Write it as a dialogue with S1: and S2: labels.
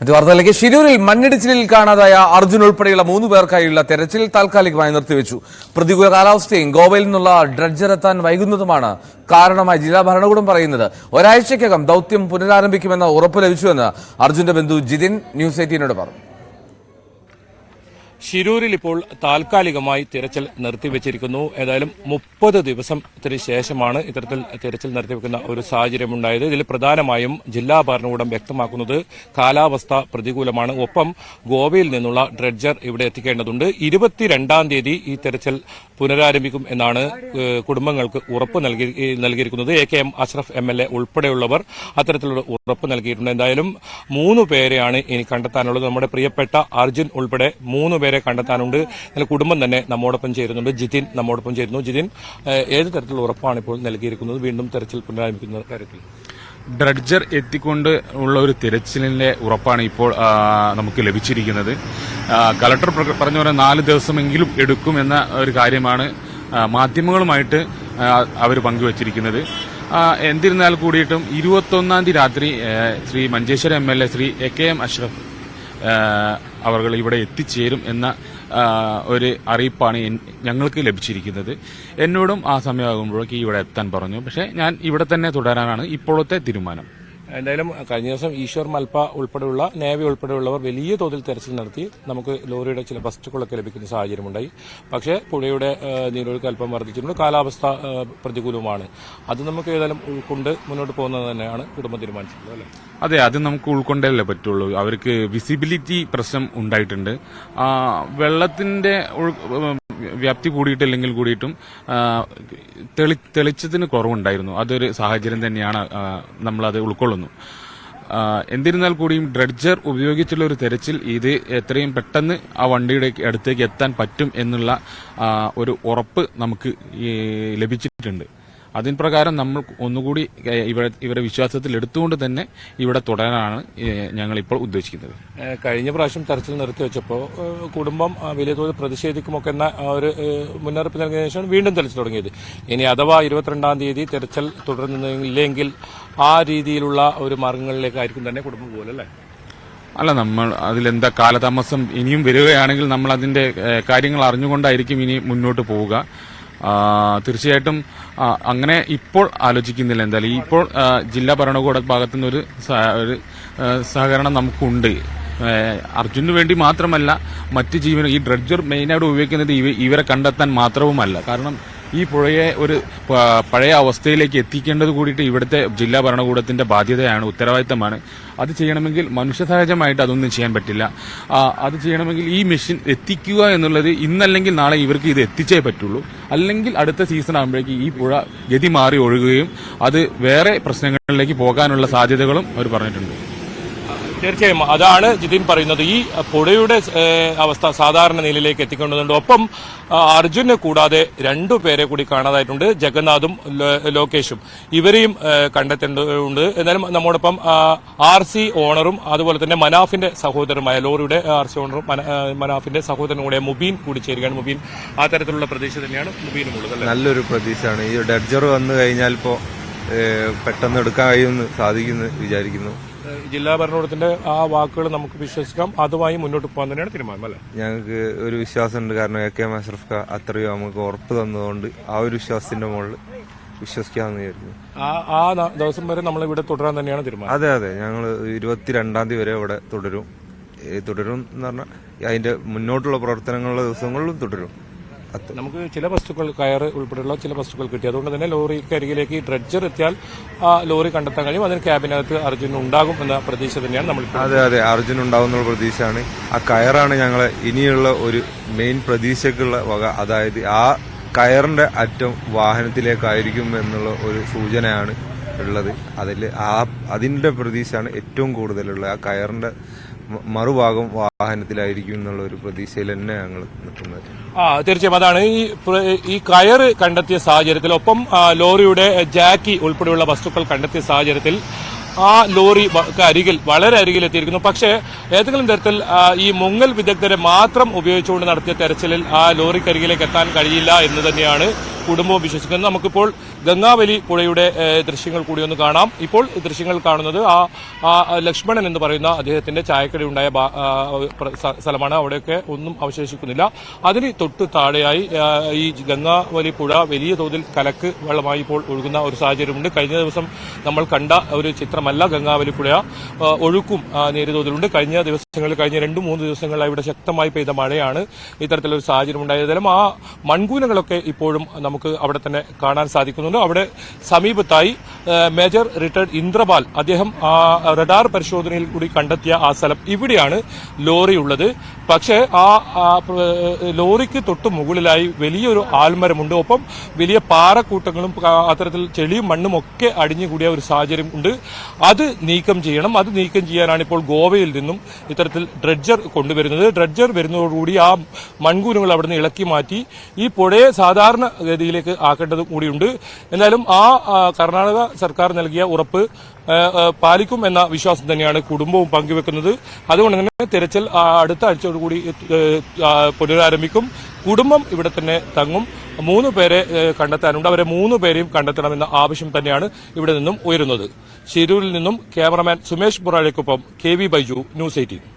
S1: വാർത്തയിലേക്ക്. ശിരൂരിൽ മണ്ണിടിച്ചിലിൽ കാണാതായ അർജുൻ ഉൾപ്പെടെയുള്ള 3 പേർക്കായുള്ള തെരച്ചിൽ താൽക്കാലികമായി നിർത്തിവെച്ചു. പ്രതികൂല കാലാവസ്ഥയും ഗോവയിൽ നിന്നുള്ള ഡ്രഡ്ജർ എത്താൻ വൈകുന്നതുമാണ് കാരണമായി ജില്ലാ ഭരണകൂടം പറയുന്നത്. ഒരാഴ്ചയ്ക്കകം ദൌത്യം പുനരാരംഭിക്കുമെന്ന് ഉറപ്പ് ലഭിച്ചുവെന്ന് അർജുന്റെ ബന്ധു ജിതിൻ ന്യൂസ് 18 പറഞ്ഞു.
S2: ശിരൂരിൽ ഇപ്പോൾ താൽക്കാലികമായി തിരച്ചിൽ നിർത്തിവെച്ചിരിക്കുന്നു. ഏതായാലും 30 ദിവസത്തിന് ശേഷമാണ് ഇത്തരത്തിൽ തിരച്ചിൽ നിർത്തിവെക്കുന്ന ഒരു സാഹചര്യമുണ്ടായത്. ഇതിൽ പ്രധാനമായും ജില്ലാ ഭരണകൂടം വ്യക്തമാക്കുന്നത് കാലാവസ്ഥ പ്രതികൂലമാണ്. ഒപ്പം ഗോവയിൽ നിന്നുള്ള ഡ്രഡ്ജർ ഇവിടെ എത്തിക്കേണ്ടതുണ്ട്. 22-ാം തീയതി ഈ തിരച്ചിൽ പുനരാരംഭിക്കും എന്നാണ് കുടുംബങ്ങൾക്ക് ഉറപ്പ് നൽകിയിരിക്കുന്നത്. AKM അഷ്റഫ് MLA ഉൾപ്പെടെയുള്ളവർ അത്തരത്തിലുള്ള ഉറപ്പ് നൽകിയിട്ടുണ്ട്. എന്തായാലും 3 പേരെയാണ് ഇനി കണ്ടെത്താനുള്ളത്. നമ്മുടെ പ്രിയപ്പെട്ട അർജുൻ ഉൾപ്പെടെ 3 പേരെ കണ്ടെത്താനുണ്ട്. കുടുംബം തന്നെ നമ്മോടൊപ്പം ചേരുന്നുണ്ട്. ജിതിൻ നമ്മോടൊപ്പം ചേരുന്നു. ജിതിൻ, ഏത് തരത്തിലുള്ള ഉറപ്പാണ് ഇപ്പോൾ നൽകിയിരിക്കുന്നത് വീണ്ടും തെരച്ചിൽ പുനരാരംഭിക്കുന്ന കാര്യത്തിൽ?
S3: ഡ്രഡ്ജർ എത്തിക്കൊണ്ട് ഉള്ള ഒരു തിരച്ചിലിന്റെ ഉറപ്പാണ് ഇപ്പോൾ നമുക്ക് ലഭിച്ചിരിക്കുന്നത്. കളക്ടർ പറഞ്ഞ പോലെ 4 ദിവസമെങ്കിലും എടുക്കുമെന്ന ഒരു കാര്യമാണ് മാധ്യമങ്ങളുമായിട്ട് അവർ പങ്കുവച്ചിരിക്കുന്നത്. എന്നിരുന്നാൽ കൂടിയിട്ടും 21-ാം തീയതി രാത്രി ശ്രീ മഞ്ചേശ്വരം MLA ശ്രീ AKM അഷ്റഫ് അവർ ഇവിടെ എത്തിച്ചേരും എന്ന ഒരു അറിയിപ്പാണ് ഞങ്ങൾക്ക് ലഭിച്ചിരിക്കുന്നത്. എന്നോടും ആ സമയമാകുമ്പോഴേക്ക് ഇവിടെ എത്താൻ പറഞ്ഞു. പക്ഷേ ഞാൻ ഇവിടെ തന്നെ തുടരാനാണ് ഇപ്പോഴത്തെ തീരുമാനം.
S2: എന്തായാലും കഴിഞ്ഞ ദിവസം ഈശ്വർ മൽപ്പ ഉൾപ്പെടെയുള്ള നേവി ഉൾപ്പെടെയുള്ളവർ വലിയ തോതിൽ തെരച്ചിൽ നടത്തി. നമുക്ക് ലോറിയുടെ ചില വസ്തുക്കളൊക്കെ ലഭിക്കുന്ന സാഹചര്യമുണ്ടായി. പക്ഷേ പുഴയുടെ നീരൊഴുക്ക് അല്പം വർദ്ധിച്ചിട്ടുണ്ട്. കാലാവസ്ഥ പ്രതികൂലമാണ്. അത് നമുക്ക് ഏതായാലും ഉൾക്കൊണ്ട് മുന്നോട്ട് പോകുന്നത് തന്നെയാണ് കുടുംബം തീരുമാനിച്ചിട്ടുള്ളത്, അല്ലേ?
S3: അതെ, അത് നമുക്ക് ഉൾക്കൊണ്ടല്ലേ പറ്റുള്ളൂ. അവർക്ക് വിസിബിലിറ്റി പ്രശ്നം ഉണ്ടായിട്ടുണ്ട്. വെള്ളത്തിന്റെ വ്യാപ്തി കൂടിയിട്ടില്ലെങ്കിൽ കൂടിയിട്ടും തെളിച്ചത്തിന് കുറവുണ്ടായിരുന്നു. അതൊരു സാഹചര്യം തന്നെയാണ്. നമ്മളത് ഉൾക്കൊള്ളുന്നു. എന്നിരുന്നാൽ കൂടിയും ഡ്രഡ്ജർ ഉപയോഗിച്ചുള്ള ഒരു തെരച്ചിൽ ഇത് എത്രയും പെട്ടെന്ന് ആ വണ്ടിയുടെ അടുത്തേക്ക് എത്താൻ പറ്റും എന്നുള്ള ഒരു ഉറപ്പ് നമുക്ക് ലഭിച്ചിട്ടുണ്ട്. അതിന് പ്രകാരം നമ്മൾ ഒന്നുകൂടി ഇവരെ വിശ്വാസത്തിൽ എടുത്തുകൊണ്ട് തന്നെ ഇവിടെ തുടരാനാണ് ഞങ്ങളിപ്പോൾ ഉദ്ദേശിക്കുന്നത്.
S2: കഴിഞ്ഞ പ്രാവശ്യം തെരച്ചിൽ നിർത്തിവെച്ചപ്പോൾ കുടുംബം വലിയ തോതിൽ പ്രതിഷേധിക്കുമൊക്കെ എന്ന ഒരു മുന്നറിയിപ്പ് നൽകിയ ശേഷമാണ് വീണ്ടും തെരച്ചിൽ തുടങ്ങിയത്. ഇനി അഥവാ 22-ാം തീയതി തെരച്ചിൽ തുടരുന്നില്ലെങ്കിൽ ആ രീതിയിലുള്ള ഒരു മാർഗങ്ങളിലേക്കായിരിക്കും തന്നെ കുടുംബം പോലല്ലേ?
S3: അല്ല, നമ്മൾ അതിലെന്താ കാലതാമസം ഇനിയും വരികയാണെങ്കിൽ നമ്മൾ അതിന്റെ കാര്യങ്ങൾ അറിഞ്ഞുകൊണ്ടായിരിക്കും ഇനി മുന്നോട്ട് പോവുക. തീർച്ചയായിട്ടും അങ്ങനെ ഇപ്പോൾ ആലോചിക്കുന്നില്ല. എന്തായാലും ഇപ്പോൾ ജില്ലാ ഭരണകൂട ഭാഗത്തുനിന്ന് ഒരു സഹകരണം നമുക്കുണ്ട്. അർജുനു വേണ്ടി മാത്രമല്ല, മറ്റ് ജീവനും ഈ ഡ്രഡ്ജർ മെയിനായിട്ട് ഉപയോഗിക്കുന്നത് ഇവരെ കണ്ടെത്താൻ മാത്രവുമല്ല. കാരണം ഈ പുഴയെ ഒരു പഴയ അവസ്ഥയിലേക്ക് എത്തിക്കേണ്ടത് കൂടിയിട്ട് ഇവിടുത്തെ ജില്ലാ ഭരണകൂടത്തിന്റെ ബാധ്യതയാണ്, ഉത്തരവാദിത്തമാണ്. അത് ചെയ്യണമെങ്കിൽ മനുഷ്യസഹജമായിട്ട് അതൊന്നും ചെയ്യാൻ പറ്റില്ല. അത് ചെയ്യണമെങ്കിൽ ഈ മെഷീൻ എത്തിക്കുക എന്നുള്ളത് ഇന്നല്ലെങ്കിൽ നാളെ ഇവർക്ക് ഇത് എത്തിച്ചേ പറ്റുള്ളൂ. അല്ലെങ്കിൽ അടുത്ത സീസൺ ആകുമ്പോഴേക്ക് ഈ പുഴ ഗതി മാറി ഒഴുകുകയും അത് വേറെ പ്രശ്നങ്ങളിലേക്ക് പോകാനുള്ള സാധ്യതകളും അവർ പറഞ്ഞിട്ടുണ്ട്.
S2: തീർച്ചയായും അതാണ് ജിതിൻ പറയുന്നത്. ഈ പുഴയുടെ അവസ്ഥ സാധാരണ നിലയിലേക്ക് എത്തിക്കേണ്ടതുണ്ട്. ഒപ്പം അർജുനെ കൂടാതെ 2 പേരെ കൂടി കാണാതായിട്ടുണ്ട്. ജഗന്നാഥും ലോകേഷും. ഇവരെയും കണ്ടെത്തേണ്ടതുണ്ട്. എന്നാലും നമ്മോടൊപ്പം RC ഓണറും അതുപോലെ തന്നെ മനാഫിന്റെ സഹോദരനുമായ ലോറിയുടെ RC ഓണറും മനാഫിന്റെ സഹോദരനും കൂടെ മുബീൻ കൂടി ചേരുകയാണ്. മുബീൻ, ആ തരത്തിലുള്ള പ്രതീക്ഷ തന്നെയാണ് മുബീനുമുള്ളത്.
S4: നല്ലൊരു പ്രതീക്ഷയാണ്. ഈ ഡ്രഡ്ജർ വന്നു കഴിഞ്ഞാൽ ഇപ്പോൾ പെട്ടെന്ന് എടുക്കാൻ കഴിയുമെന്ന് സാധിക്കുന്നു വിചാരിക്കുന്നു.
S2: ജില്ലാ ഭരണകൂടത്തിന്റെ ആ വാക്കുകൾ നമുക്ക് വിശ്വസിക്കാം. അതുമായി മുന്നോട്ട് പോകാൻ തന്നെയാണ് തീരുമാനം, അല്ലേ?
S4: ഞങ്ങൾക്ക് ഒരു വിശ്വാസമുണ്ട്. കാരണം AKM അഷ്റഫ് അത്രയും നമുക്ക് ഉറപ്പ് തന്നതുകൊണ്ട് ആ ഒരു വിശ്വാസത്തിന്റെ മുകളിൽ വിശ്വസിക്കാമെന്ന് വിചാരിക്കുന്നു.
S2: ആ ദിവസം വരെ നമ്മൾ ഇവിടെ തുടരാൻ തന്നെയാണ് തീരുമാനം.
S4: അതെ, ഞങ്ങൾ 22-ാം തീയതി വരെ ഇവിടെ തുടരും എന്ന് പറഞ്ഞാൽ അതിന്റെ മുന്നോട്ടുള്ള പ്രവർത്തനങ്ങളുടെ ദിവസങ്ങളിലും തുടരും.
S2: നമുക്ക് ചില വസ്തുക്കൾ, കയറ് ഉൾപ്പെടെയുള്ള ചില വസ്തുക്കൾ കിട്ടി. അതുകൊണ്ട് തന്നെ ലോറിക്ക് അരികിലേക്ക് ഡ്രഡ്ജർ എത്തിയാൽ ആ ലോറി കണ്ടെത്താൻ കഴിയും. അതിന് ക്യാബിനകത്ത് അർജുൻ ഉണ്ടാകും എന്ന പ്രതീക്ഷ തന്നെയാണ് നമ്മൾ.
S4: അതെ, അർജുൻ ഉണ്ടാകുന്ന പ്രതീക്ഷയാണ്. ആ കയറാണ് ഞങ്ങളെ ഇനിയുള്ള ഒരു മെയിൻ പ്രതീക്ഷയ്ക്കുള്ള വക. അതായത് ആ കയറിന്റെ അറ്റം വാഹനത്തിലേക്കായിരിക്കും എന്നുള്ള ഒരു സൂചനയാണ് ഉള്ളത്. അതിന്റെ പ്രതീക്ഷയാണ് ഏറ്റവും കൂടുതലുള്ളത്. ആ കയറിന്റെ മറുഭാഗം വാഹനത്തിലായിരിക്കും എന്നുള്ള ഒരു പ്രതീക്ഷയിൽ തന്നെ ഞങ്ങൾ നിൽക്കുന്നത്.
S2: തീർച്ചയായും അതാണ് ഈ കയറ് കണ്ടെത്തിയ സാഹചര്യത്തിൽ, ഒപ്പം ലോറിയുടെ ജാക്കി ഉൾപ്പെടെയുള്ള വസ്തുക്കൾ കണ്ടെത്തിയ സാഹചര്യത്തിൽ ആ ലോറി വളരെ അരികിൽ എത്തിയിരിക്കുന്നു. പക്ഷേ ഏതെങ്കിലും തരത്തിൽ ഈ മുങ്ങൽ വിദഗ്ധരെ മാത്രം ഉപയോഗിച്ചുകൊണ്ട് നടത്തിയ തെരച്ചിലിൽ ആ ലോറിക്കരികിലേക്ക് എത്താൻ കഴിയില്ല എന്ന് തന്നെയാണ് കുടുംബവും വിശ്വസിക്കുന്നത്. നമുക്കിപ്പോൾ ഗംഗാവലി പുഴയുടെ ദൃശ്യങ്ങൾ കൂടി ഒന്ന് കാണാം. ഇപ്പോൾ ദൃശ്യങ്ങൾ കാണുന്നത് ആ ലക്ഷ്മണൻ എന്ന് പറയുന്ന അദ്ദേഹത്തിന്റെ ചായക്കട ഉണ്ടായ സ്ഥലമാണ്. അവിടെയൊക്കെ ഒന്നും അവശേഷിക്കുന്നില്ല. അതിന് തൊട്ട് താഴെയായി ഈ ഗംഗാവലി പുഴ വലിയ തോതിൽ കലക്ക് വെള്ളമായി ഇപ്പോൾ ഒഴുകുന്ന ഒരു സാഹചര്യമുണ്ട്. കഴിഞ്ഞ ദിവസം നമ്മൾ കണ്ട ഒരു ചിത്രമല്ല ഗംഗാവലി പുഴ. ഒഴുക്കും നേരിയ തോതിലുണ്ട്. കഴിഞ്ഞ 2-3 ദിവസങ്ങളിലായി ഇവിടെ ശക്തമായി പെയ്ത മഴയാണ് ഇത്തരത്തിലൊരു സാഹചര്യം ഉണ്ടായതായാലും ആ മൺകൂനകളൊക്കെ ഇപ്പോഴും നമുക്ക് അവിടെ തന്നെ കാണാൻ സാധിക്കുന്നുണ്ട്. അവിടെ സമീപത്തായി മേജർ റിട്ടയർഡ് ഇന്ദ്രപാൽ അദ്ദേഹം റഡാർ പരിശോധനയിൽ കൂടി കണ്ടെത്തിയ ആ സ്ഥലം ഇവിടെയാണ് ലോറി ഉള്ളത്. പക്ഷേ ആ ലോറിക്ക് തൊട്ട് മുകളിലായി വലിയൊരു ആൽമരമുണ്ട്. ഒപ്പം വലിയ പാറക്കൂട്ടങ്ങളും അത്തരത്തിൽ ചെളിയും മണ്ണും ഒക്കെ അടിഞ്ഞുകൂടിയ ഒരു സാഹചര്യം ഉണ്ട്. അത് നീക്കം ചെയ്യണം. അത് നീക്കം ചെയ്യാനാണ് ഇപ്പോൾ ഗോവയിൽ നിന്നും ഇത്തരത്തിൽ ഡ്രഡ്ജർ കൊണ്ടുവരുന്നത്. ഡ്രഡ്ജർ വരുന്നതോടുകൂടി ആ മൺകൂനുകൾ അവിടുന്ന് ഇളക്കി മാറ്റി ഈ പുഴയെ സാധാരണ ഗതിയിലേക്ക് ആക്കേണ്ടതും കൂടിയുണ്ട്. എന്നാലും ആ കർണാടക സർക്കാർ നൽകിയ ഉറപ്പ് പാലിക്കും എന്ന വിശ്വാസം തന്നെയാണ് കുടുംബവും പങ്കുവെക്കുന്നത്. അതുകൊണ്ട് തന്നെ തെരച്ചിൽ അടുത്ത ആഴ്ചയോടുകൂടി പുനരാരംഭിക്കും. കുടുംബം ഇവിടെ തന്നെ തങ്ങും. 3 പേരെ കണ്ടെത്താനുണ്ട്. അവരെ 3 പേരെയും കണ്ടെത്തണമെന്ന ആവശ്യം തന്നെയാണ് ഇവിടെ നിന്നും ഉയരുന്നത്. ശിരൂരിൽ നിന്നും ക്യാമറമാൻ സുമേഷ് ബുറാഴയ്ക്കൊപ്പം KV ബൈജു, ന്യൂസ് 18.